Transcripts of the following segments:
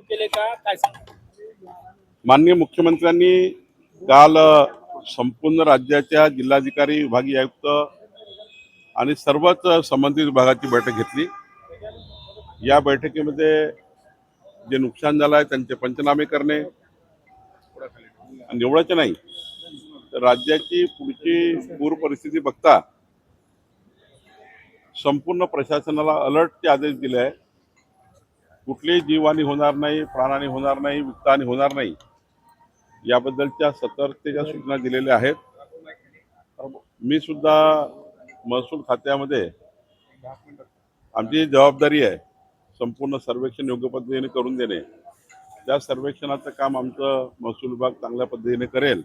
केले का, काय सांगा? माननीय मुख्यमंत्र्यांनी काल संपूर्ण राज्याच्या जिल्हाधिकारी, विभागीय आयुक्त आणि सर्वच संबंधित विभागाची बैठक घेतली. या बैठकीमध्ये जे नुकसान झालं आहे त्यांचे पंचनामे करणे आणि एवढंच नाही तर राज्याची पुढची पूर परिस्थिती बघता संपूर्ण प्रशासनाला अलर्टचे आदेश दिले आहे. कुठलीही जीवहानी होणार नाही, प्राणहानी होणार नाही, वित्तहानी होणार नाही याबद्दलच्या सतर्कतेच्या सूचना दिलेल्या आहेत. मी सुद्धा महसूल खात्यामध्ये आमची जबाबदारी आहे संपूर्ण सर्वेक्षण योग्य पद्धतीने करून देणे. त्या सर्वेक्षणाचं काम आमचं महसूल विभाग चांगल्या पद्धतीने करेल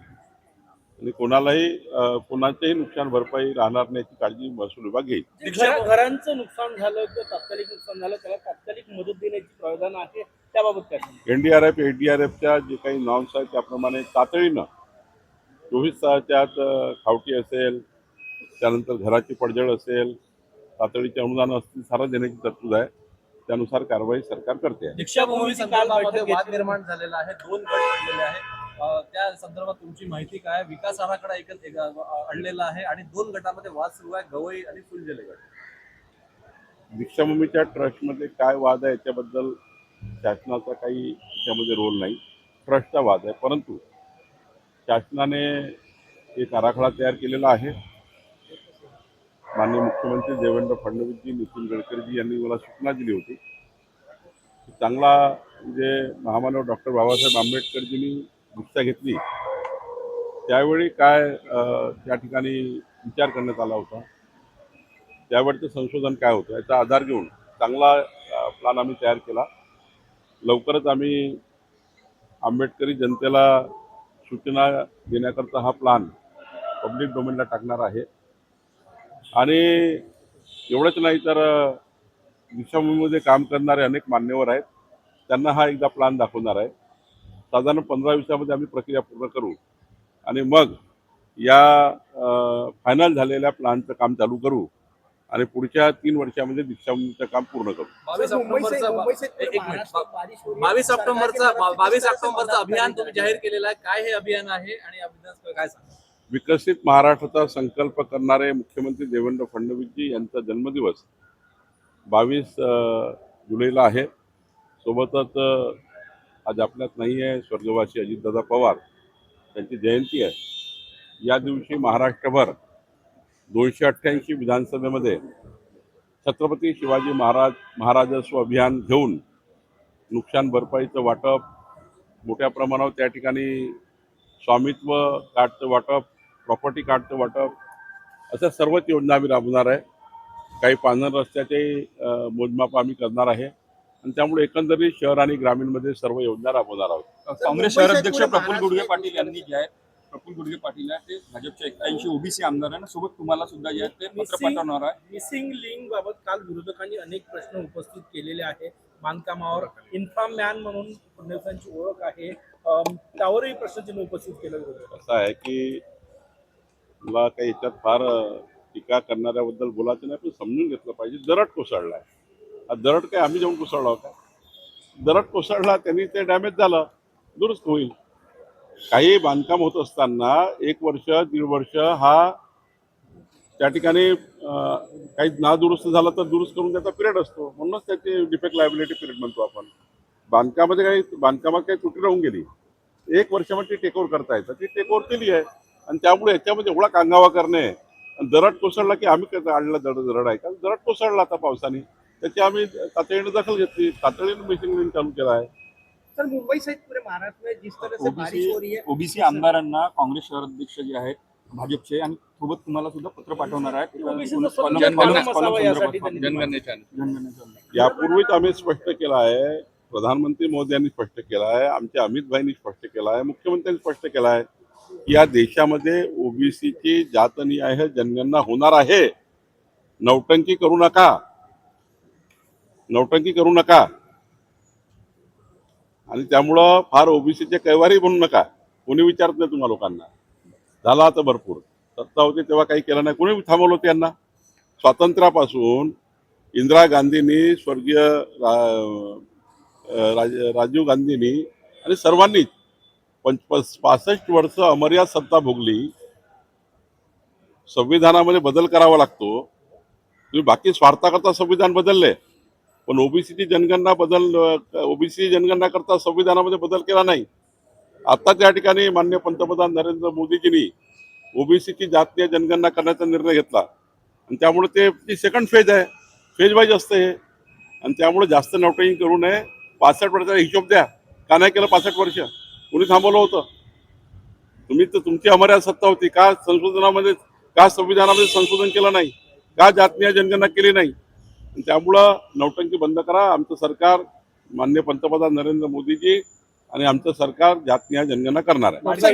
आणि कोणाचेही नुकसान भरपाई राहणार नाही याची काळजी महसूल विभाग घेईल. घरांचं नुकसान झालं किंवा तात्कालिक नुकसान झालं त्याला तात्कालिक मदत देण्याची प्रावधान आहे, त्याबाबत काय सांगा? NDRF ADRFच्या जे काही नॉर्म्स आहेत त्याप्रमाणे तातडीनं 24 तासाच्या आत खावटी असेल, त्यानंतर घराची पडझड असेल, तातडीचे अनुदान असतील, सारा देण्याची तरतूद आहे. त्यानुसार कारवाई सरकार करते. दीक्षाभूमी संदर्भामध्ये वाद निर्माण झालेला आहे, 2 गट पडलेले आहेत. त्या संदर्भात तुमची माहिती काय? विकास आराखडा आणलेला आहे आणि 2 गटामध्ये वाद सुरू आहे, गवई आणि फुलझेले गट. दीक्षाभूमीच्या ट्रस्टमध्ये काय वाद आहे याच्याबद्दल शासनाचा काही त्यामध्ये रोल नाही. ट्रस्टचा वाद आहे, परंतु शासनाने एक आराखडा तयार केलेला आहे. माननीय मुख्यमंत्री देवेंद्र फडणवीसजी, नितीन गडकरीजी यांनी मला सूचना दिली होती. चांगला म्हणजे महामानव डॉक्टर बाबासाहेब आंबेडकरजींनी दीक्षा घेतली त्यावेळी काय त्या ठिकाणी विचार करण्यात आला होता, त्यावेळचं संशोधन काय होतं याचा आधार घेऊन चांगला प्लॅन आम्ही तयार केला. लवकरच आम्ही आंबेडकरी जनतेला सूचना देण्याकरता हा प्लॅन पब्लिक डोमेनला टाकणार आहे. आणि एवढंच नाही तर दीक्षाभूमीमध्ये काम करणारे अनेक मान्यवर आहेत, त्यांना हा एकदा प्लॅन दाखवणार आहे. साधारण 15 दिवसामध्ये आम्ही प्रक्रिया पूर्ण करू आणि मग या फायनल झालेल्या प्लॅनचं काम चालू करू आणि पुढच्या 3 वर्षामध्ये दीक्षाभूमीचं काम पूर्ण करू. 22 ऑक्टोबरचा अभियान तुम्ही जाहीर केलेला आहे. काय हे अभियान आहे आणि या अभियानात काय सांगा? विकसित महाराष्ट्राचा संकल्प करणारे मुख्यमंत्री देवेंद्र फडणवीसजी यांचा जन्मदिवस 22 जुलैला आहे. सोबतच आज आपल्यात नाही आहे स्वर्गवासी अजितदादा पवार, त्यांची जयंती आहे. या दिवशी महाराष्ट्रभर 288 विधानसभेमध्ये छत्रपती शिवाजी महाराजस्व अभियान घेऊन नुकसान भरपाईचं वाटप, मोठ्या प्रमाणावर त्या ठिकाणी स्वामित्व कार्डचं वाटप, प्रॉपर्टी कार्डचं वाटप, अशा सर्वच योजना आम्ही राबवणार आहे. काही पांढर रस्त्याचे मोजमाप आम्ही करणार आहे आणि त्यामुळे एकंदरीत शहर आणि ग्रामीणमध्ये सर्व योजना राबवणार आहोत. काँग्रेस शहराध्यक्ष प्रफुल्ल गुडगे पाटील यांनी जे आहे, प्रफुल्ल गुडगे पाटील आहे ते भाजपच्या 81 ओबीसी आमदारांना सोबत तुम्हाला सुद्धा जे आहे ते पत्र पाठवणार आहे. मिसिंग लिंक बाबत काल विरोधकांनी अनेक प्रश्न उपस्थित केलेले आहे. बांधकामावर इन्फ्रामॅन म्हणून फडणवीसांची ओळख आहे, त्यावरही प्रश्नचिन्ह उपस्थित केलं होतं. असं आहे की मला काही याच्यात फार टीका करणाऱ्याबद्दल बोलायचं नाही, पण समजून घेतलं पाहिजे. दरड कोसळला आहे. हा दरड काय आम्ही जाऊन कोसळला होता? दरड कोसळला, त्यांनी ते डॅमेज झालं, दुरुस्त होईल. काही बांधकाम होत असताना 1 वर्ष 1.5 वर्ष हा त्या ठिकाणी काही नादुरुस्त झालं तर दुरुस्त करून त्याचा पिरियड असतो, म्हणूनच त्याची डिफेक्ट लायबिलिटी पिरियड म्हणतो आपण. बांधकामात काही त्रुटी राहून गेली, 1 वर्षामध्ये ती टेकओव्हर करता येतं, ती टेकओव्हर केली आहे. आणि त्यामुळे याच्यामध्ये एवढा कांगावा करणे, दरड कोसळला की आम्ही काढलेला दरड आहे का? दरड कोसळला आता पावसाने, त्याची आम्ही तातडीने दखल घेतली, तातडीने मिसिंग लिंक चालू केला आहे. सर, मुंबई सहित पूरे महाराष्ट्र में जिस तरह से बारिश हो रही है, ओबीसी आमदारांना काँग्रेस शहराध्यक्ष जे आहेत भाजपचे आणि सोबत तुम्हाला सुद्धा पत्र पाठवणार आहेत. यापूर्वीच आम्ही स्पष्ट केलं आहे, प्रधानमंत्री मोदयांनी स्पष्ट केलं आहे, आमच्या अमित भाईंनी स्पष्ट केलं आहे, मुख्यमंत्र्यांनी स्पष्ट केलं आहे की या देशामध्ये ओबीसीची जातनिहाय जनगणना होणार आहे. नौटंकी करू नका, नौटंकी करू नका. आणि त्यामुळं फार ओबीसीचे कैवारी बनू नका. कोणी विचारत नाही तुम्हा लोकांना. झाला आता भरपूर, सत्ता होती तेव्हा काही केलं नाही, कोणी थांबवलं होतं यांना? स्वातंत्र्यापासून इंदिरा गांधींनी स्वर्गीय राजीव गांधींनी आणि सर्वांनीच 65 वर्ष अमर्याद सत्ता भोगली. संविधानामध्ये बदल करावा लागतो. तुम्ही बाकी स्वार्थाकरता संविधान बदलले, पण ओबीसी जनगणना करता संविधानामध्ये बदल केला नाही. आता त्या ठिकाणी माननीय पंतप्रधान नरेंद्र मोदीजींनी ओबीसीची जातीय जनगणना करण्याचा निर्णय घेतला आणि त्यामुळे ती सेकंड फेज आहे, फेज वाईज असते हे. आणि त्यामुळे जास्त नोटिंग करू नये. 65 वर्षाचा हिशोब द्या. का नाही केलं 65 वर्ष? कोणी थांबवलं होतं? तुम्ही तर तुमची अमर्याद सत्ता होती. का संविधानामध्ये संशोधन केलं नाही? का जातीय जनगणना केली नाही? त्यामुळं नौटंकी बंद करा. आमचं सरकार, माननीय पंतप्रधान नरेंद्र मोदीजी आणि आमचं सरकार जातीय जनगणना करणार आहे. सर,